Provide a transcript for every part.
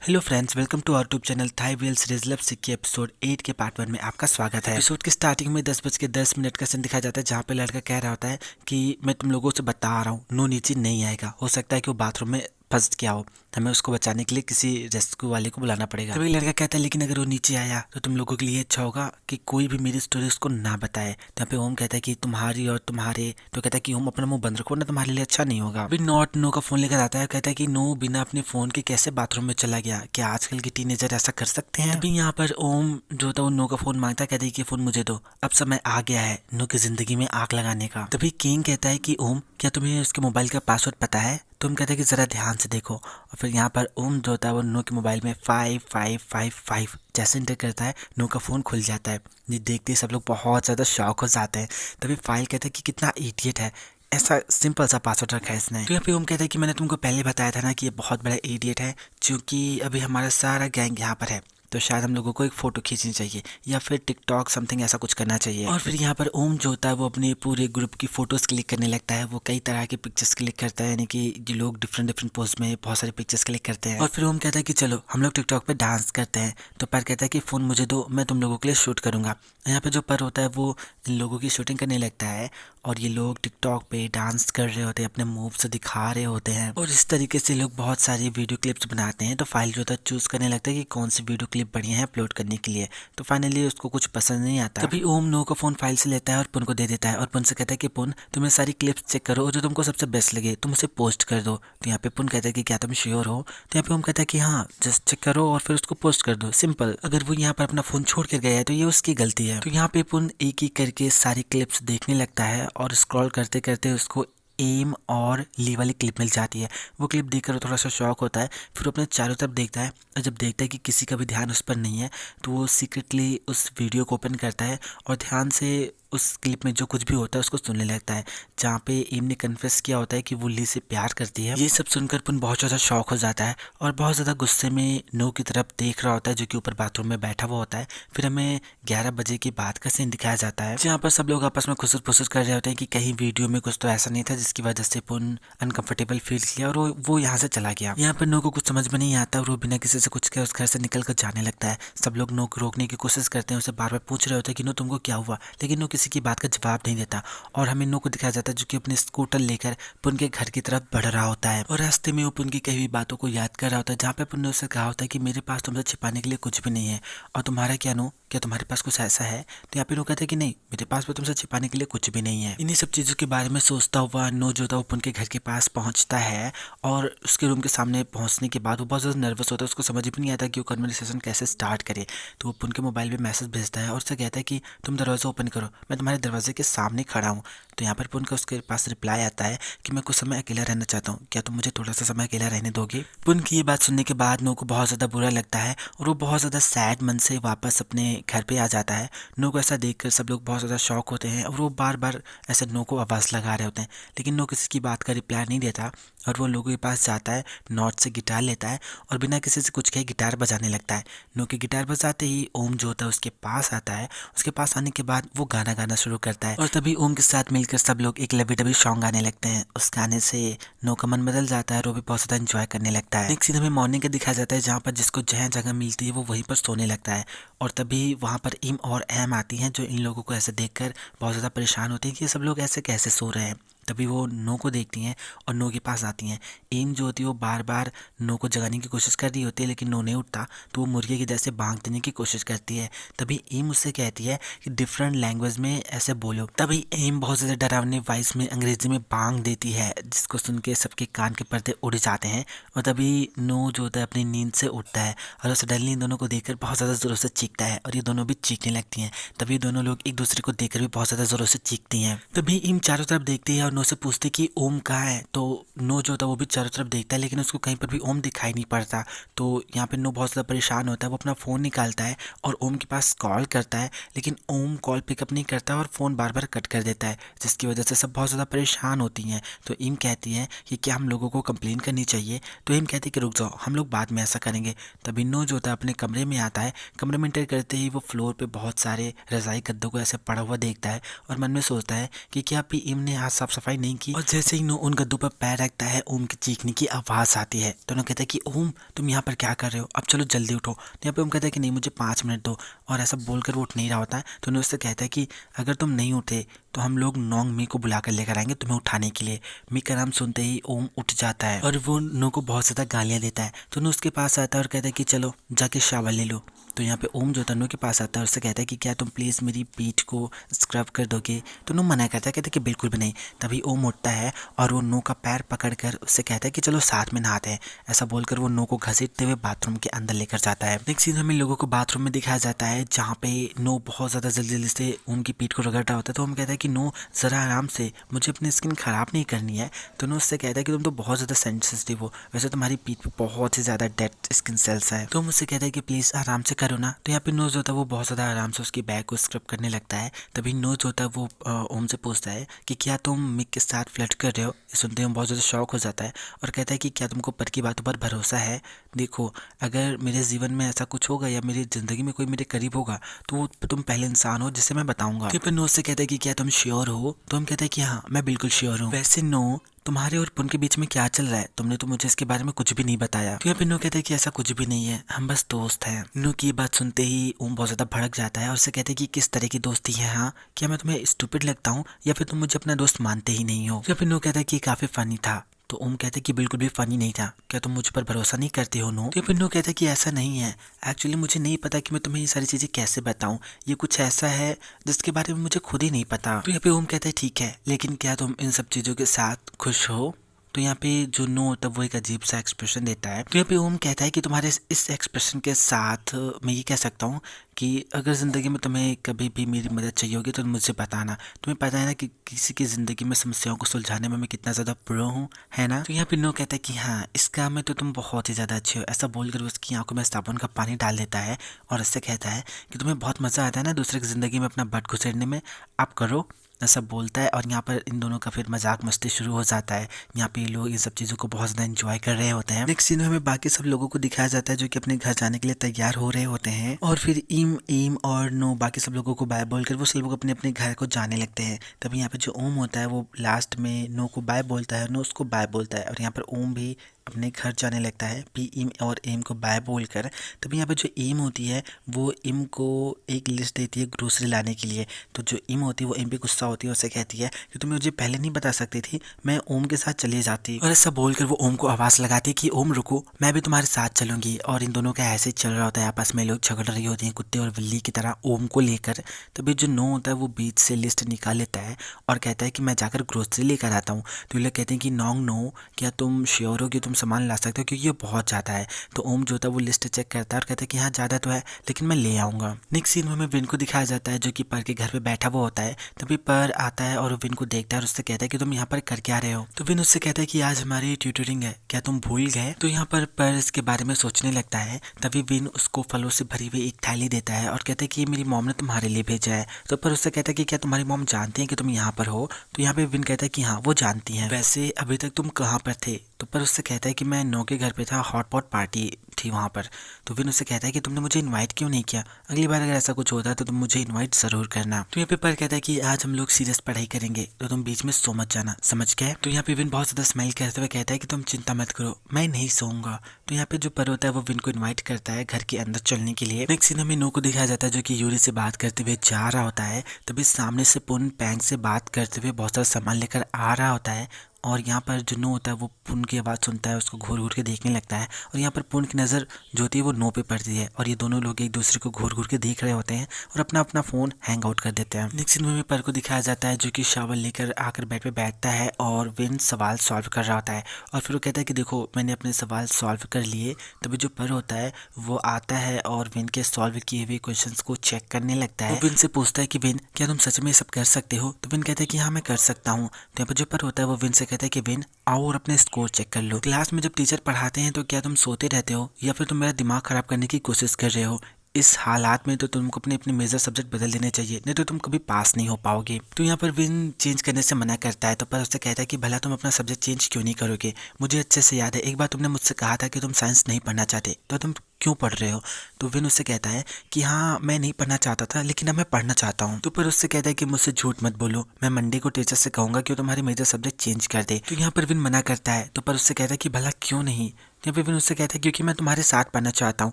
Hello friends, welcome to our YouTube channel Thai well series love sick के episode 8 के part 1 में आपका स्वागत है। एपिसोड के स्टार्टिंग में 10:10 का सीन दिखाया जाता है, जहाँ पे लड़का कह रहा होता है कि मैं तुम लोगों से बता रहा हूँ, नो नीचे नहीं आएगा। हो सकता है कि वो बाथरूम में फंस गया हो, हमें उसको बचाने के लिए किसी रेस्क्यू वाले को बुलाना पड़ेगा। तभी लड़का कहता है लेकिन अगर वो नीचे आया तो तुम लोगों के लिए अच्छा होगा कि कोई भी मेरी स्टोरी उसको ना बताए। तो यहाँ पे ओम कहता है कि तुम्हारी और तुम्हारे, तो कहता है कि ओम अपना मुंह बंद रखो ना, तुम्हारे लिए अच्छा नहीं होगा। अभी नॉट नो का फोन लेकर आता है, कहता है कि नो बिना अपने फोन के कैसे बाथरूम में चला गया, क्या आजकल के टीनेजर ऐसा कर सकते हैं। अभी यहाँ पर ओम जो था वो नो का फोन मांगता है, कहता है कि फोन मुझे दो, अब समय आ गया है नो की जिंदगी में आग लगाने का। तभी किंग कहता है कि ओम क्या तुम्हें उसके मोबाइल का पासवर्ड पता है। तुम कहते हैं कि जरा ध्यान से देखो, और फिर यहाँ पर ओम जो होता है वो नो के मोबाइल में 5555 जैसे इंटर करता है, नो का फ़ोन खुल जाता है। ये देखते ही सब लोग बहुत ज़्यादा शॉक हो जाते हैं। तभी फाइल कहता है कि कितना इडियट है, ऐसा सिंपल सा पासवर्ड रखा है इसने। तो यहाँ पे ओम कहता है कि मैंने तुमको पहले बताया था ना कि ये बहुत बड़ा इडियट है, क्योंकि अभी हमारा सारा गैंग यहाँ पर है, तो शायद हम लोगों को एक फ़ोटो खींचनी चाहिए या फिर टिकटॉक समथिंग ऐसा कुछ करना चाहिए। और फिर यहाँ पर ओम जो होता है वो अपने पूरे ग्रुप की फ़ोटोज़ क्लिक करने लगता है। वो कई तरह के पिक्चर्स क्लिक करता है, यानी कि जो लोग डिफरेंट डिफरेंट पोज में बहुत सारे पिक्चर्स क्लिक करते हैं। और फिर ओम कहता है कि चलो हम लोग टिकटॉक पे डांस करते हैं। तो पर कहता है कि फ़ोन मुझे दो, मैं तुम लोगों के लिए शूट करूँगा। यहाँ पे जो पर होता है वो इन लोगों की शूटिंग करने लगता है, और ये लोग टिकटॉक पे डांस कर रहे होते हैं, अपने मूव से दिखा रहे होते हैं, और इस तरीके से लोग बहुत सारी वीडियो क्लिप्स बनाते हैं। तो फाइल जो होता है चूज़ करने लगता है कि कौन सी वीडियो क्लिप बढ़िया है अपलोड करने के लिए। तो फाइनली उसको कुछ पसंद नहीं आता। तभी ओम नो का फ़ोन फाइल से लेता है और पुन को दे देता है, और पुन से कहता है कि पुन तुम्हें सारी क्लिप्स चेक करो और जो तुमको सबसे बेस्ट लगे तुम उसे पोस्ट कर दो। तो यहाँ पे पुन कहता है कि क्या तुम श्योर हो। तो यहाँ पे ओम कहता है कि हाँ, जस्ट चेक करो और फिर उसको पोस्ट कर दो, सिंपल। अगर वो यहाँ पर अपना फ़ोन छोड़ कर गया है तो ये उसकी गलती है। तो यहाँ पे पुन एक एक करके सारी क्लिप्स देखने लगता है, और स्क्रॉल करते करते उसको एम और ली वाली क्लिप मिल जाती है। वो क्लिप देखकर थोड़ा सा शॉक होता है, फिर अपने चारों तरफ देखता है, और जब देखता है कि किसी का भी ध्यान उस पर नहीं है तो वो सीक्रेटली उस वीडियो को ओपन करता है और ध्यान से उस क्लिप में जो कुछ भी होता है उसको सुनने लगता है, जहाँ पे एम ने कन्फेस किया होता है कि वो ली से प्यार करती है। ये सब सुनकर पुन बहुत ज़्यादा शॉक हो जाता है और बहुत ज़्यादा गुस्से में नो की तरफ देख रहा होता है, जो कि ऊपर बाथरूम में बैठा हुआ होता है। फिर हमें 11 बजे की बात का सीन दिखाया जाता है, जहाँ पर सब लोग आपस में खुसर फुसर कर रहे होते हैं कि कहीं वीडियो में कुछ तो ऐसा नहीं था जिसकी वजह से पुन अनकंफर्टेबल फील किया और वो यहाँ से चला गया। यहाँ पर नो को कुछ समझ में नहीं आता और वो बिना किसी से कुछ कहे उस घर से निकल कर जाने लगता है। सब लोग नो को रोकने की कोशिश करते हैं, उसे बार बार पूछ रहे होते हैं कि नो तुमको क्या हुआ, लेकिन नो किसी की बात का जवाब नहीं देता। और हमें नो को दिखाया जाता है जो कि अपने स्कूटर लेकर पुन के घर की तरफ बढ़ रहा होता है, और रास्ते में वो पुन की कई हुई बातों को याद कर रहा होता है, जहाँ पे पुन ने उससे कहा होता है कि मेरे पास तुमसे छिपाने के लिए कुछ भी नहीं है, और तुम्हारा क्या नो, क्या तुम्हारे पास कुछ ऐसा है। तो यहाँ पे नो कहते हैं कि नहीं, मेरे पास भी तुमसे छिपाने के लिए कुछ भी नहीं है। इन्हीं सब चीज़ों के बारे में सोचता हुआ नो जो था वो पुन के घर के पास पहुँचता है, और उसके रूम के सामने पहुँचने के बाद वो बहुत ज़्यादा नर्वस होता है। उसको समझ भी नहीं आता कि वो कन्वर्सेशन कैसे स्टार्ट करे। तो वो पुन के मोबाइल पे मैसेज भेजता है और उससे कहता है कि तुम दरवाज़ा ओपन करो, मैं तुम्हारे दरवाजे के सामने खड़ा हूँ। तो यहाँ पर पुन का उसके पास रिप्लाई आता है कि मैं कुछ समय अकेला रहना चाहता हूँ, क्या तुम मुझे थोड़ा सा समय अकेला रहने दोगे। पुन की ये बात सुनने के बाद नो को बहुत ज़्यादा बुरा लगता है और वो बहुत ज़्यादा सैड मन से वापस अपने घर पे आ जाता है। नो को ऐसा देखकर सब लोग बहुत ज़्यादा शॉक होते हैं और वो बार बार ऐसे नो को आवाज़ लगा रहे होते हैं, लेकिन नो किसी की बात का रिप्लाई नहीं देता। और वो लोगों के पास जाता है, नॉट से गिटार लेता है और बिना किसी से कुछ कहे गिटार बजाने लगता है। नो के गिटार बजाते ही ओम जो होता है उसके पास आता है। उसके पास आने के बाद वो गाना गाना शुरू करता है, और तभी ओम के साथ मिलकर सब लोग एक लवी डबी सॉन्ग गाने लगते हैं। उस गाने से नो का मन बदल जाता है और वो भी बहुत ज़्यादा एंजॉय करने लगता है। नेक्स्ट सीन हमें मॉर्निंग का दिखाया जाता है, जहाँ पर जिसको जहाँ जगह मिलती है वो वहीं पर सोने लगता है। और तभी वहाँ पर इम और एम आती हैं, जो इन लोगों को ऐसे देखकर बहुत ज़्यादा परेशान होती हैं कि ये सब लोग ऐसे कैसे सो रहे हैं। तभी वो नो को देखती हैं और नो के पास आती हैं। एम जो होती है वो बार बार नो को जगाने की कोशिश कर रही होती है, लेकिन नो नहीं उठता, तो वो मुर्गे की तरह से बांग देने की कोशिश करती है। तभी एम उससे कहती है कि डिफरेंट लैंग्वेज में ऐसे बोलो। तभी एम बहुत ज़्यादा डरावनी वॉइस में अंग्रेजी में बांग देती है, जिसको सुन के सबके कान के पर्दे उड़ जाते हैं। और तभी नो जो होता है अपनी नींद से उठता है और उसे डरली इन दोनों को देखकर बहुत ज़्यादा ज़ोरों से चीखता है, और ये दोनों भी चीखने लगती हैं। तभी दोनों लोग एक दूसरे को देखकर भी बहुत ज़्यादा ज़ोरों से चीखती हैं। तभी एम चारों तरफ देखती है और नो से पूछती कि ओम कहाँ है। तो नो जो होता है वो भी चारों तरफ देखता है, लेकिन उसको कहीं पर भी ओम दिखाई नहीं पड़ता। तो यहाँ पे नो बहुत ज़्यादा परेशान होता है। वो अपना फ़ोन निकालता है और ओम के पास कॉल करता है, लेकिन ओम कॉल पिकअप नहीं करता और फ़ोन बार बार कट कर देता है, जिसकी वजह से सब बहुत ज़्यादा परेशान होती हैं। तो एम कहती है कि क्या हम लोगों को कंप्लेन करनी चाहिए। तो एम कहती है कि रुक जाओ, हम लोग बाद में ऐसा करेंगे। तभी नो जो होता है अपने कमरे में आता है। कमरे में एंटर करते ही वो फ्लोर पर बहुत सारे रज़ाई गद्दों को ऐसे पड़ा हुआ देखता है और मन में सोचता है कि क्या अभी एम ने आज साफ सफाई नहीं की। और जैसे ही नो उन गद्दों पर पैर रखता है ओम की चीखने की आवाज़ आती है। तो नो कहता है कि ओम तुम यहाँ पर क्या कर रहे हो, अब चलो जल्दी उठो। तो यहाँ पे ओम कहता है कि नहीं मुझे 5 मिनट दो, और ऐसा बोलकर वो उठ नहीं रहा होता है। तो नो उससे कहता है कि अगर तुम नहीं उठे तो हम लोग नोंग मी को बुला कर लेकर आएंगे तुम्हें उठाने के लिए। मी का नाम सुनते ही ओम उठ जाता है और वो नो को बहुत ज़्यादा गालियाँ देता है। तो नो उसके पास आता है और कहता है कि चलो जाके शावर ले लो। तो यहाँ पे ओम जो था नो के पास आता है और उससे कहता है कि क्या तुम प्लीज़ मेरी पीठ को स्क्रब कर दोगे। तो नो मना करता है, कहता है कि बिल्कुल भी नहीं। तभी ओम उठता है और वो नो का पैर पकड़कर उससे कहता है कि चलो साथ में नहाते हैं। ऐसा बोलकर वो नो को घसीटते हुए बाथरूम के अंदर लेकर जाता है। नेक्स्ट सीन हमें लोगों को बाथरूम में दिखाया जाता है जहाँ पे नो बहुत ज़्यादा जल्दी जल्दी से ओम की पीठ को रगड़ रहा होता है। तो ओम कहता है कि नो ज़रा आराम से, मुझे अपनी स्किन ख़राब नहीं करनी है। तो नो उससे कहता है कि तुम तो बहुत ज़्यादा सेंसिटिव हो, वैसे तुम्हारी पीठ पे बहुत ही ज़्यादा डेड स्किन सेल्स है। तो मुझसे कहता है कि प्लीज़ आराम से करो ना। तो यहाँ पे नोज होता है वो बहुत ज़्यादा आराम से उसकी बैक को स्क्रब करने लगता है। तभी नोज होता है वो ओम से पूछता है कि क्या तुम मिक के साथ फ्लर्ट कर रहे हो। सुनते ही बहुत ज़्यादा शौक हो जाता है और कहता है कि क्या तुमको पर की बातों पर भरोसा है। देखो अगर मेरे जीवन में ऐसा कुछ होगा या मेरी ज़िंदगी में कोई मेरे करीब होगा तो तुम पहले इंसान हो जिससे मैं बताऊंगा। तो फिर नोज से कहता है कि क्या तुम श्योर हो। तो हम कहते हैं कि हाँ मैं बिल्कुल श्योर हूँ। वैसे नो तुम्हारे और पुन के बीच में क्या चल रहा है, तुमने तो मुझे इसके बारे में कुछ भी नहीं बताया। तो यहाँ पे नो कहता है कि ऐसा कुछ भी नहीं है, हम बस दोस्त हैं। नो की बात सुनते ही ओम बहुत ज़्यादा भड़क जाता है और उससे कहते हैं कि किस तरह की दोस्ती है। हाँ क्या मैं तुम्हें स्टूपिड लगता हूँ या फिर तुम मुझे अपना दोस्त मानते ही नहीं हो। तो फिर नो कहता है कि काफ़ी फनी था। तो ओम कहते हैं कि बिल्कुल भी फनी नहीं था, क्या तुम मुझ पर भरोसा नहीं करते हो नो। तो फिर नो कहता है कि ऐसा नहीं है, एक्चुअली मुझे नहीं पता कि मैं तुम्हें ये सारी चीज़ें कैसे बताऊं, ये कुछ ऐसा है जिसके बारे में मुझे खुद ही नहीं पता। तो यहाँ पे ओम कहता है ठीक है, लेकिन क्या तुम इन सब चीज़ों के साथ खुश हो। तो यहाँ पे जो नो होता है वो एक अजीब सा एक्सप्रेशन देता है। तो यहाँ पे ओम कहता है कि तुम्हारे इस एक्सप्रेशन के साथ मैं ये कह सकता हूँ कि अगर ज़िंदगी में तुम्हें कभी भी मेरी मदद चाहिए होगी तो मुझसे बताना। तुम्हें पता है ना कि किसी की ज़िंदगी में समस्याओं को सुलझाने में मैं कितना ज़्यादा प्रो हूँ, है ना। तो यहाँ पे नो कहता है कि हाँ इस काम में तो तुम बहुत ही ज़्यादा अच्छे हो। ऐसा बोलकर उसकी आंखों में साबुन का पानी डाल देता है और इससे कहता है कि तुम्हें बहुत मज़ा आता है ना दूसरे की ज़िंदगी में अपना बट घुसेड़ने में, आप करो। ऐसा बोलता है और यहाँ पर इन दोनों का फिर मजाक मस्ती शुरू हो जाता है। यहाँ पे लोग इन सब चीज़ों को बहुत ज़्यादा एंजॉय कर रहे होते हैं। नेक्स्ट सीन में हमें बाकी सब लोगों को दिखाया जाता है जो कि अपने घर जाने के लिए तैयार हो रहे होते हैं और फिर इम और नो बाकी सब लोगों को बाय बोलकर वो सब लोग अपने अपने घर को जाने लगते हैं। तभी यहाँ पे जो ओम होता है वो लास्ट में नो को बाय बोलता है, नो उसको बाय बोलता है और यहाँ पर ओम भी अपने घर जाने लगता है पी इम और एम को बाय बोलकर। तभी यहाँ पर जो एम होती है वो इम को एक लिस्ट देती है ग्रोसरी लाने के लिए। तो जो इम होती है वो एम पे गुस्सा होती है, उससे कहती है कि तुम मुझे पहले नहीं बता सकती थी, मैं ओम के साथ चली जाती। और ऐसा बोलकर वो ओम को आवाज़ लगाती है कि ओम रुको, मैं भी तुम्हारे साथ चलूंगी। और इन दोनों का ऐसे चल रहा होता है, आपस में लोग झगड़ रही होती हैं कुत्ते और बिल्ली की तरह ओम को लेकर। तभी जो नो होता है वो बीच से लिस्ट निकाल लेता है और कहता है कि मैं जाकर ग्रोसरी लेकर आता हूँ। तो ये लोग कहते हैं कि नोंग नो क्या तुम श्योर हो कि तुम सामान ला सकते हो क्योंकि ये बहुत ज़्यादा है। तो ओम जो था वो लिस्ट चेक करता है और कहता है कि हाँ ज़्यादा तो है लेकिन मैं ले आऊँगा। नेक्स्ट सीन में हमें विन को दिखाया जाता है जो कि पर के घर पे बैठा हुआ होता है। तभी पर आता है और विन को देखता है और उससे कहता है कि तुम यहाँ पर कर क्या रहे हो। तो विन उससे कहता है कि आज हमारी ट्यूटरिंग है, क्या तुम भूल गए। तो यहाँ पर इसके बारे में सोचने लगता है। तभी विन उसको फलों से भरी हुई एक थैली देता है और कहता है कि ये मेरी मॉम ने तुम्हारे लिए भेजा है। तो पर उससे कहता है कि क्या तुम्हारी मॉम जानती है कि तुम यहाँ पर हो। तो यहाँ पे विन कहता है कि हाँ वो जानती है। वैसे अभी तक तुम कहाँ पर थे। तो पर उससे कहता है कि मैं नो के घर पे था, हॉटपॉट पार्टी थी वहाँ पर। तो विन उससे कहता है कि तुमने मुझे इनवाइट क्यों नहीं किया, अगली बार अगर ऐसा कुछ होता है तो तुम मुझे इनवाइट ज़रूर करना। तो यहाँ पे पर कहता है कि आज हम लोग सीरियस पढ़ाई करेंगे तो तुम बीच में सो मत जाना, समझ गए। तो यहाँ पे विन बहुत ज़्यादा स्माइल करते हुए कहता है कि तुम चिंता मत करो, मैं नहीं सोऊंगा। तो यहाँ पे जो पर होता है वो विन को इन्वाइट करता है घर के अंदर चलने के लिए। नेक्स्ट सीन में नो को दिखाया जाता है जो कि यूरी से बात करते हुए जा रहा होता है। तभी सामने से पुन पैंग से बात करते हुए बहुत सारा सामान लेकर आ रहा होता है और यहाँ पर जो नो होता है वो पुन की आवाज़ सुनता है, उसको घूर घूर के देखने लगता है और यहाँ पर पुन की नज़र जो होती है वो नो पे पड़ती है और ये दोनों लोग एक दूसरे को घूर घूर के देख रहे होते हैं और अपना अपना फ़ोन हैंग आउट कर देते हैं। नेक्स्ट सीन में पर को दिखाया जाता है जो कि शावर लेकर आकर बेड पे बैठता है और विन सवाल सॉल्व कर रहा होता है और फिर वो कहता है कि देखो मैंने अपने सवाल सॉल्व कर लिए। तभी जो पर होता है वो आता है और विन के सॉल्व किए हुए क्वेश्चंस को चेक करने लगता है। विन से पूछता है कि विन क्या तुम सच में सब कर सकते हो। तो विन कहता है कि हाँ मैं कर सकता हूँ। तो यहाँ पर जो पर होता है वो विन से कहता है कि विन आओ और अपने स्कोर चेक कर लो। क्लास में जब टीचर पढ़ाते हैं तो क्या तुम सोते रहते हो या फिर तुम मेरा दिमाग खराब करने की कोशिश कर रहे हो। इस हालात में तो तुमको अपने अपने मेजर सब्जेक्ट बदल देने चाहिए, नहीं तो तुम कभी पास नहीं हो पाओगे। तो यहाँ पर विन चेंज करने से मना करता है। तो पर उससे कहता है कि भला तुम अपना सब्जेक्ट चेंज क्यों नहीं करोगे, मुझे अच्छे से याद है एक बार तुमने मुझसे कहा था कि तुम साइंस नहीं पढ़ना चाहते, तो तुम क्यों पढ़ रहे हो? तो विन उससे कहता है कि हाँ मैं नहीं पढ़ना चाहता था लेकिन अब मैं पढ़ना चाहता हूँ। तो पर उससे कहता है कि मुझसे झूठ मत बोलो, मैं मंडे को टीचर से कहूँगा कि वो तुम्हारे मेजर सब्जेक्ट चेंज कर दे। तो यहाँ पर विन मना करता है। तो पर उससे कहता है कि भला क्यों नहीं? या फिर विन उससे कहता है क्योंकि मैं तुम्हारे साथ पढ़ना चाहता हूँ।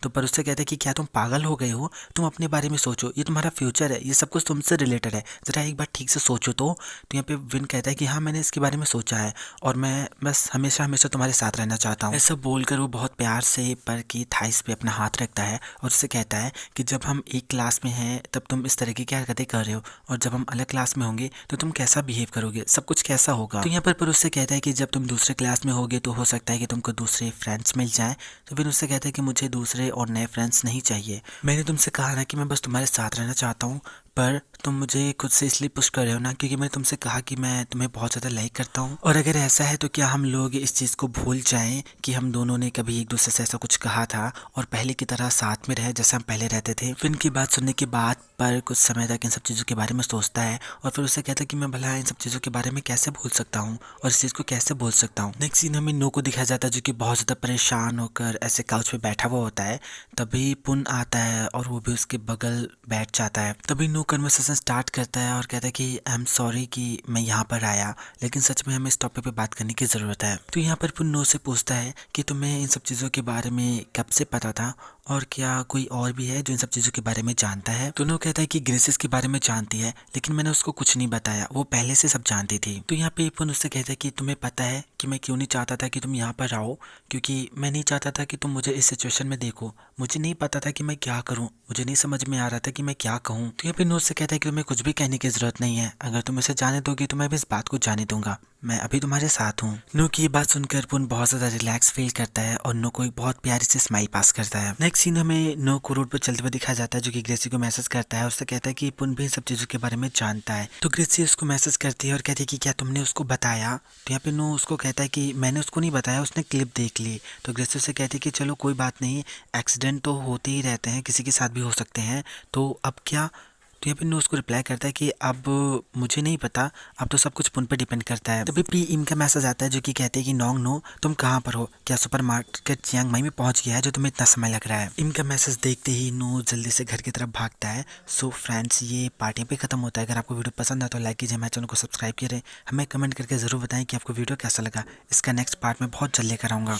तो पर उससे कहता है कि क्या तुम पागल हो गए हो? तुम अपने बारे में सोचो, ये तुम्हारा फ्यूचर है, ये सब कुछ तुमसे रिलेटेड है, ज़रा एक बार ठीक से सोचो। तो यहाँ पे विन कहता है कि हाँ मैंने इसके बारे में सोचा है और मैं बस हमेशा हमेशा तुम्हारे साथ रहना चाहता हूँ। ऐसा बोलकर वो बहुत प्यार से पर की थाइस पे अपना हाथ रखता है और उससे कहता है कि जब हम एक क्लास में हैं तब तुम इस तरह की क्या हरकतें कर रहे हो, और जब हम अलग क्लास में होंगे तो तुम कैसा बिहेव करोगे, सब कुछ कैसा होगा। तो यहाँ पर उससे कहता है कि जब तुम दूसरे क्लास में होगे तो हो सकता है कि तुमको दूसरे फ्रेंड्स मिल जाएं। तो फिर उससे कहता है कि मुझे दूसरे और नए फ्रेंड्स नहीं चाहिए, मैंने तुमसे कहा ना कि मैं बस तुम्हारे साथ रहना चाहता हूँ, पर तुम मुझे खुद से इसलिए पुश कर रहे हो ना क्योंकि मैंने तुमसे कहा कि मैं तुम्हें बहुत ज़्यादा लाइक करता हूँ। और अगर ऐसा है तो क्या हम लोग इस चीज़ को भूल जाएं कि हम दोनों ने कभी एक दूसरे से ऐसा कुछ कहा था और पहले की तरह साथ में रहे जैसे हम पहले रहते थे। फिर इनकी बात सुनने के बाद पर कुछ समय तक इन सब चीज़ों के बारे में सोचता है और फिर उससे कहता है कि मैं भला इन सब चीज़ों के बारे में कैसे भूल सकता हूँ और इस चीज़ को कैसे भूल सकता हूँ। नेक्स्ट सीन हमें नो को दिखाया जाता है जो कि बहुत ज़्यादा परेशान होकर ऐसे काउच पे बैठा हुआ होता है। तभी पुन आता है और वो भी उसके बगल बैठ जाता है। तभी नो कन्वर्सेशन स्टार्ट करता है और कहता है कि आई एम सॉरी कि मैं यहाँ पर आया, लेकिन सच में हमें इस टॉपिक पे बात करने की ज़रूरत है। तो यहाँ पर पुन नो से पूछता है कि तुम्हें इन सब चीज़ों के बारे में कब से पता था और क्या कोई और भी है जो इन सब चीज़ों के बारे में जानता है। तो नो कहता है कि ग्रेसिस के बारे में जानती है लेकिन मैंने उसको कुछ नहीं बताया, वो पहले से सब जानती थी। तो यहाँ पे पुन उससे कहता है कि तुम्हें पता है कि मैं क्यों नहीं चाहता था कि तुम यहाँ पर आओ, क्योंकि मैं नहीं चाहता था कि तुम मुझे इस सिचुएशन में देखो, मुझे नहीं पता था कि मैं क्या करूँ, मुझे नहीं समझ में आ रहा था कि मैं क्या कहूँ। तो यहाँ पे नो से कहता है कि तुम्हें कुछ भी कहने की जरूरत नहीं है, अगर तुम इसे जाने दोगे तो मैं भी इस बात को जाने दूंगा, मैं अभी तुम्हारे साथ हूँ। नो की ये बात सुनकर पुन बहुत ज़्यादा रिलैक्स फील करता है और नो को एक बहुत प्यारी से स्माइल पास करता है। नेक्स्ट सीन हमें नो को रोड पर चलते हुए दिखाया जाता है जो कि ग्रेसी को मैसेज करता है, उससे कहता है कि पुन भी इन सब चीज़ों के बारे में जानता है। तो ग्रेसी उसको मैसेज करती है और कहती है कि क्या तुमने उसको बताया? तो यहाँ पे नो उसको कहता है कि मैंने उसको नहीं बताया, उसने क्लिप देख ली। तो ग्रेसी उससे कहती है कि चलो कोई बात नहीं, एक्सीडेंट तो होते ही रहते हैं, किसी के साथ भी हो सकते हैं, तो अब क्या? तो यहाँ पे नो उसको रिप्लाई करता है कि अब मुझे नहीं पता, अब तो सब कुछ पुन पे डिपेंड करता है। तभी पी इम का मैसेज आता है जो कि कहते हैं कि नोंग नो तुम कहाँ पर हो, क्या सुपर मार्केट चियांग माई में पहुँच गया है जो तुम्हें इतना समय लग रहा है। इम का मैसेज देखते ही नो जल्दी से घर की तरफ भागता है। सो फ्रेंड्स ये पार्टी पे खत्म होता है। अगर आपको वीडियो पसंद है तो लाइक कीजिए, हमारे चैनल को सब्सक्राइब कीजिए, हमें कमेंट करके ज़रूर बताएं कि आपको वीडियो कैसा लगा। इसका नेक्स्ट पार्ट में बहुत जल्द लेकर आऊँगा।